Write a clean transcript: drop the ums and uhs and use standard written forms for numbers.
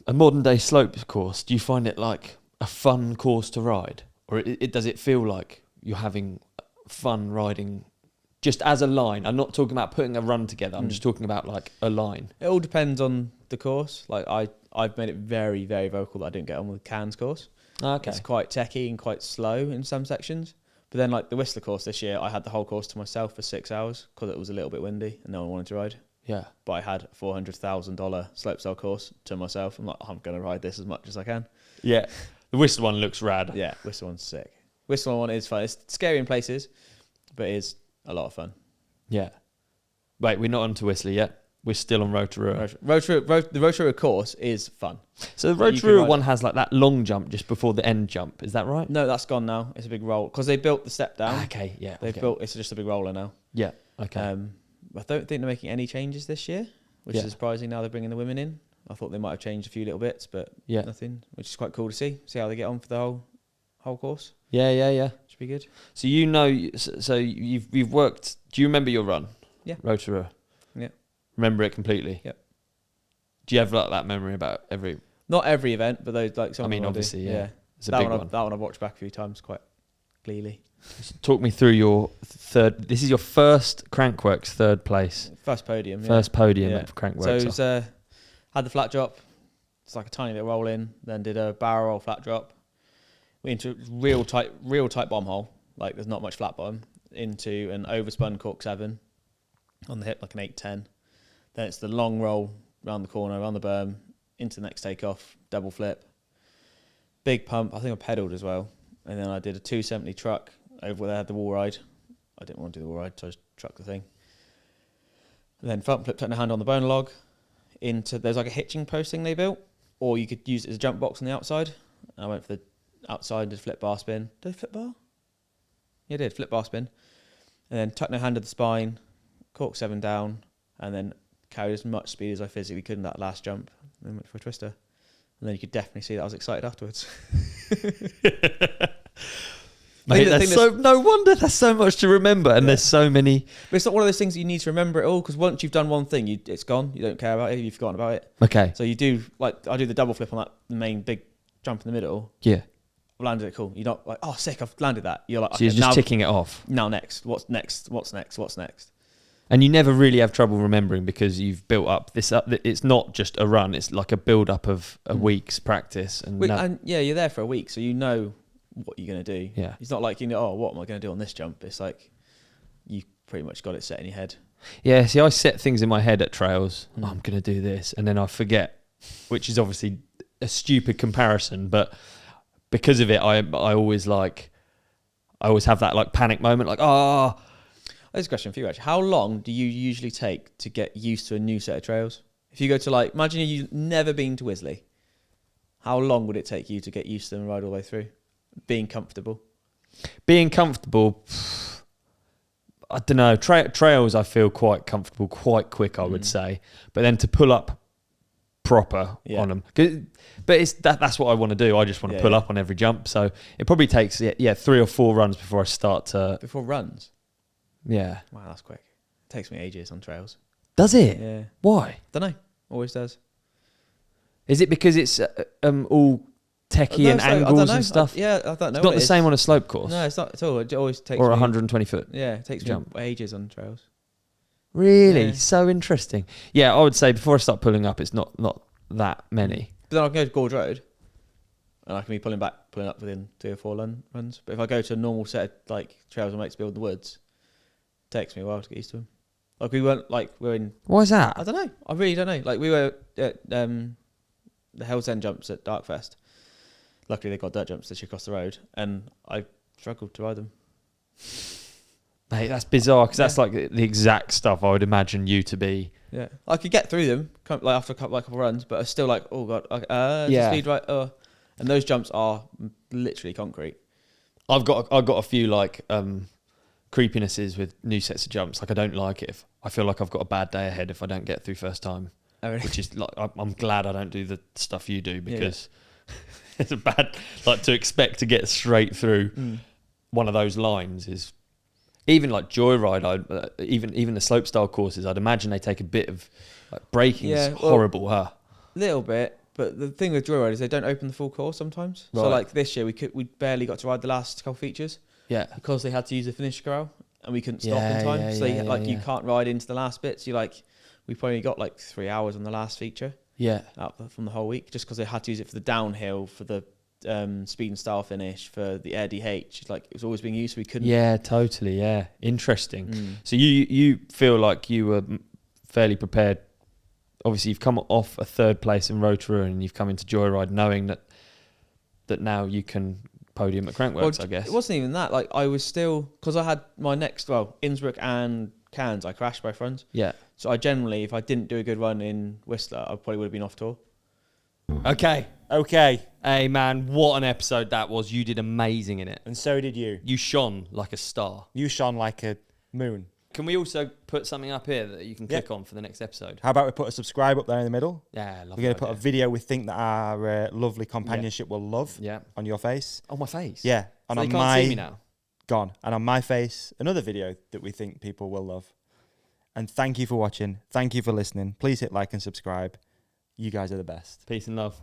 a modern day slope course, do you find it like a fun course to ride? Or does it feel like you're having fun riding just as a line? I'm not talking about putting a run together. I'm just talking about like a line. It all depends on the course. Like I've made it very, very vocal that I didn't get on with Cannes course. Okay. It's quite techy and quite slow in some sections. But then like the Whistler course this year, I had the whole course to myself for 6 hours because it was a little bit windy and no one wanted to ride. Yeah. But I had a $400,000 slopestyle course to myself. I'm like, I'm going to ride this as much as I can. Yeah. The Whistler one looks rad. Yeah, Whistler one's sick. Whistler one is fun. It's scary in places, but it is a lot of fun. Yeah. Wait, we're not on to Whistler yet. We're still on Rotorua. The Rotorua course is fun. So the Rotorua one has like that long jump just before the end jump. Is that right? No, that's gone now. It's a big roll because they built the step down. Okay, yeah. It's just a big roller now. Yeah. Okay. I don't think they're making any changes this year, which is surprising. Now they're bringing the women in. I thought they might have changed a few little bits, but nothing, which is quite cool to see. See how they get on for the whole course. Yeah. Should be good. So so you've worked. Do you remember your run? Yeah. Rotorua. Yeah. Remember it completely. Yep. Do you have like that memory about every? Not every event, but those like some. I mean, obviously, yeah. It's a that big one. one. That one I've watched back a few times quite gleefully. Talk me through your third. This is your first Crankworx third place. First podium. First podium at Crankworx. So it was, had the flat drop. It's like a tiny little roll in. Then did a barrel roll flat drop. Went into real tight bomb hole. Like there's not much flat bottom. Into an overspun cork 7 on the hip, like an 8-10. Then it's the long roll around the corner, around the berm, into the next takeoff, double flip. Big pump. I think I pedalled as well. And then I did a 270 truck over where they had the wall ride. I didn't want to do the wall ride, so I just trucked the thing. And then front flip, turn a hand on the bone log. There's like a hitching post thing they built, or you could use it as a jump box on the outside. And I went for the outside, did flip bar spin. Did I flip bar? Yeah, I did, flip bar spin. And then tuck no hand at the spine, cork 7 down, and then carried as much speed as I physically could in that last jump. And then went for a twister. And then you could definitely see that I was excited afterwards. Mate, no wonder there's so much to remember, and there's so many. But it's not one of those things that you need to remember it all, because once you've done one thing, it's gone. You don't care about it. You've forgotten about it. Okay. So you do, like, I do the double flip on the main big jump in the middle. Yeah. I've landed it, cool. You're not like, oh, sick, I've landed that. You're like, so you're just ticking it off. Now next. What's next? What's next? What's next? And you never really have trouble remembering because you've built up this up. It's not just a run. It's like a build up of a week's practice. And you're there for a week, so you know what you're going to do. Yeah. It's not like, oh, what am I going to do on this jump? It's like you pretty much got it set in your head. Yeah, see, I set things in my head at trails. Oh, I'm going to do this. And then I forget, which is obviously a stupid comparison. But because of it, I always have that like panic moment, like, oh. There's a question for you, actually. How long do you usually take to get used to a new set of trails? If you go to imagine you've never been to Wisley. How long would it take you to get used to them and ride all the way through? Being comfortable? Being comfortable, I don't know. Trails, I feel quite comfortable, quite quick, I would say. But then to pull up proper on them. But that's what I want to do. I just want to pull up on every jump. So it probably takes 3 or 4 runs before I start to... Before runs? Yeah. Wow, that's quick. It takes me ages on trails. Does it? Yeah. Why? Don't know. Always does. Is it because it's all techie and angles and stuff? I don't know. It's not the same on a slope course. No, it's not at all. It always takes or 120 foot. Yeah, it takes me ages on trails. Really? Yeah. So interesting. Yeah, I would say before I start pulling up, it's not that many. But then I can go to Gorge Road and I can be pulling up within 3 or 4 runs. But if I go to a normal set of trails I make to build in the woods, it takes me a while to get used to them. We're in... Why is that? I don't know. I really don't know. We were at the Hell's End jumps at DarkFest. Luckily, they got dirt jumps literally across the road, and I struggled to ride them. Mate, that's bizarre, because that's like the exact stuff I would imagine you to be. Yeah. I could get through them after a couple runs, but I was still like, oh, God, speed right. And those jumps are literally concrete. I've got a few creepinesses with new sets of jumps. I don't like it if I feel like I've got a bad day ahead if I don't get through first time. Oh, really? Which is I'm glad I don't do the stuff you do, because it's a bad to expect to get straight through one of those lines is even joyride. Even the slopestyle courses, I'd imagine they take a bit of braking. Is horrible, huh? Little bit, But the thing with Joyride is they don't open the full course sometimes. Right. So like this year, we barely got to ride the last couple features Yeah. because they had to use the finish corral and we couldn't stop in time. You can't ride into the last bits. We probably got like 3 hours on the last feature. Yeah. Out from the whole week, just because they had to use it for the downhill, for the speed and style finish, for the air DH. It's like it was always being used, so we couldn't. Yeah, totally. Yeah, interesting. So you feel like you were fairly prepared. Obviously, you've come off a third place in Rotorua and you've come into Joyride knowing that now you can podium at Crankworx, I guess. It wasn't even that. Like I was still, because I had my next, Innsbruck and Cairns, I crashed both runs. Yeah. So I generally, if I didn't do a good run in Whistler, I probably would have been off tour. Okay. Hey, man, what an episode that was. You did amazing in it. And so did you. You shone like a star. You shone like a moon. Can we also put something up here that you can click on for the next episode? How about we put a subscribe up there in the middle? Yeah, We're going to put a video we think that our lovely companionship will love on your face. On my face? Yeah. And so on they can't see me now? Gone. And on my face, another video that we think people will love. And thank you for watching. Thank you for listening. Please hit like and subscribe. You guys are the best. Peace and love.